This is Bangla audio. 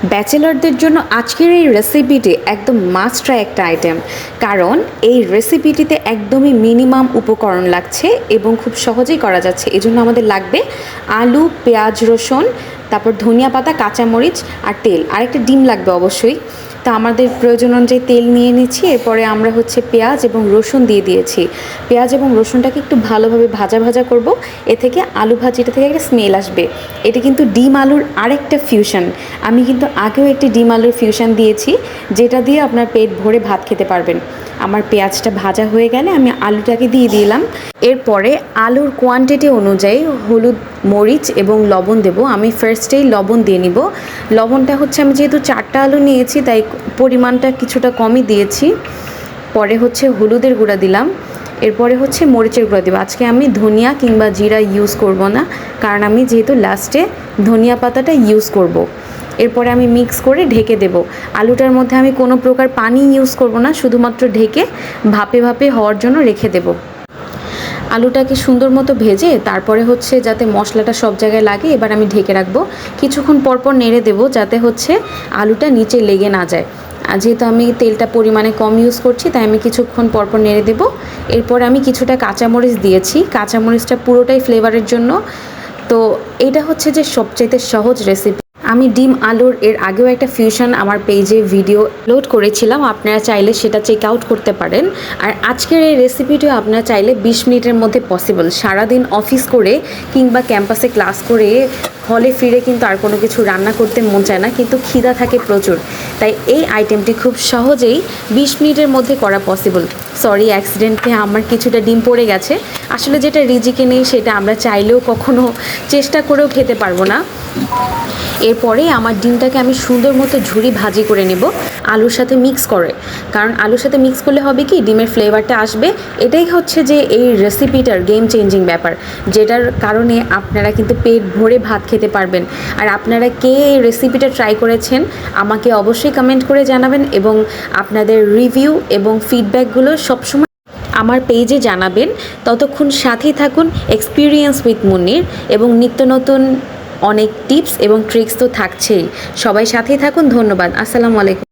ব্যাচেলরদের জন্য আজকের এই রেসিপিটি একদম মাস্ট ট্রাই একটা আইটেম, কারণ এই রেসিপিটিতে একদমই মিনিমাম উপকরণ লাগছে এবং খুব সহজেই করা যাচ্ছে। এজন্য আমাদের লাগবে আলু, পেঁয়াজ, রসুন, তারপর ধনিয়া পাতা, কাঁচামরিচ আর তেল, আর একটা ডিম লাগবে অবশ্যই। তা আমাদের প্রয়োজন অনুযায়ী তেল নিয়ে নিচ্ছি। এরপরে আমরা পেঁয়াজ এবং রসুন দিয়ে দিয়েছি। পেঁয়াজ এবং রসুনটাকে একটু ভালোভাবে ভাজা ভাজা করব। এ থেকে আলু ভাজিটা থেকে একটা স্মেল আসবে। এটা কিন্তু ডিম আলুর আরেকটা ফিউশন। আমি কিন্তু আগেও একটি ডিম আলুর ফিউশন দিয়েছি, যেটা দিয়ে আপনার পেট ভরে ভাত খেতে পারবেন। আমার পেঁয়াজটা ভাজা হয়ে গেলে আমি আলুটাকে দিয়ে দিলাম। এরপরে আলুর কোয়ান্টিটি অনুযায়ী হলুদ, মরিচ এবং লবণ দেব। আমি ফার্স্টেই লবণ দিয়ে নিব। লবণটা আমি যেহেতু 4টা আলু নিয়েছি, তাই পরিমাণটা কিছুটা কমই দিয়েছি। পরে হলুদের গুঁড়া দিলাম। এরপরে মরিচের গুঁড়া দেবো। আজকে আমি ধনিয়া কিংবা জিরা ইউজ করব না, কারণ আমি যেহেতু লাস্টে ধনিয়া পাতাটা ইউজ করব। এরপরে আমি মিক্স করে ঢেকে দেব। আলুটার মধ্যে আমি কোনো প্রকার পানি ইউজ করব না, শুধুমাত্র ঢেকে ভাপে ভাপে হওয়ার জন্য রেখে দেব। আলুটাকে সুন্দর মতো ভেজে তারপরে যাতে মশলাটা সব জায়গায় লাগে, এবার আমি ঢেকে রাখবো। কিছুক্ষণ পরপর নেড়ে দেবো, যাতে আলুটা নিচে লেগে না যায়। আর যেহেতু আমি তেলটা পরিমাণে কম ইউজ করছি, তাই আমি কিছুক্ষণ পরপর নেড়ে দেবো। এরপর আমি কিছুটা কাঁচামরিচ দিয়েছি। কাঁচামরিচটা পুরোটাই ফ্লেভারের জন্য। তো এটা যে সবচাইতে সহজ রেসিপি। আমি ডিম আলুর এর আগেও একটা ফিউশন আমার পেজে ভিডিও আপলোড করেছিলাম, আপনারা চাইলে সেটা চেক আউট করতে পারেন। আর আজকের এই রেসিপিটিও আপনারা চাইলে 20 মিনিটের মধ্যে পসিবল। সারাদিন অফিস করে কিংবা ক্যাম্পাসে ক্লাস করে হলে ফিরে কিন্তু আর কোনো কিছু রান্না করতে মন চায় না, কিন্তু খিদা থাকে প্রচুর। তাই এই আইটেমটি খুব সহজেই 20 মিনিটের মধ্যে করা পসিবল। সরি, অ্যাক্সিডেন্টে আমার কিছুটা ডিম পড়ে গেছে। আসলে যেটা রিজিকে নেই, সেটা আমরা চাইলেও কখনো চেষ্টা করেও খেতে পারবো না। এরপরে আমার ডিমটাকে আমি সুন্দর মতো ঝুরি ভাজি করে নেব আলুর সাথে মিক্স করে। কারণ আলুর সাথে মিক্স করলে হবে কি, ডিমের ফ্লেভারটা আসবে। এটাই যে এই রেসিপিটার গেম চেঞ্জিং ব্যাপার, যেটার কারণে আপনারা কিন্তু পেট ভরে ভাত খেতে পারবেন। আর আপনারা কে এই রেসিপিটা ট্রাই করেছেন আমাকে অবশ্যই কমেন্ট করে জানাবেন, এবং আপনাদের রিভিউ এবং ফিডব্যাকগুলো সবসময় আমার পেজে জানাবেন। ততক্ষণ সাথেই থাকুন এক্সপিরিয়েন্স উইথ মুন্নির, এবং নিত্য নতুন অনেক টিপস এবং ট্রিক্স তো থাকছেই। সবাই সাথেই থাকুন। ধন্যবাদ। আসসালামু আলাইকুম।